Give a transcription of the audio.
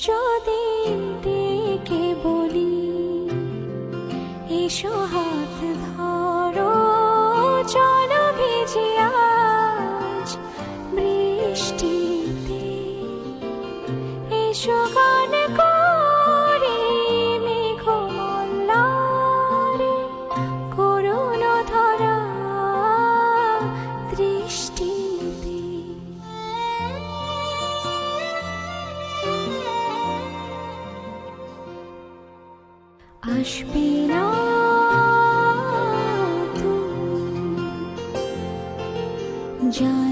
যদি ডেকে বলি এসো হাত ধরো, চলো ভিজি আজ বৃষ্টিতে, এসো গান করি মেঘমল্লারে, করুণ ধরা দৃষ্টিতে। আসবে না তুমি, জানি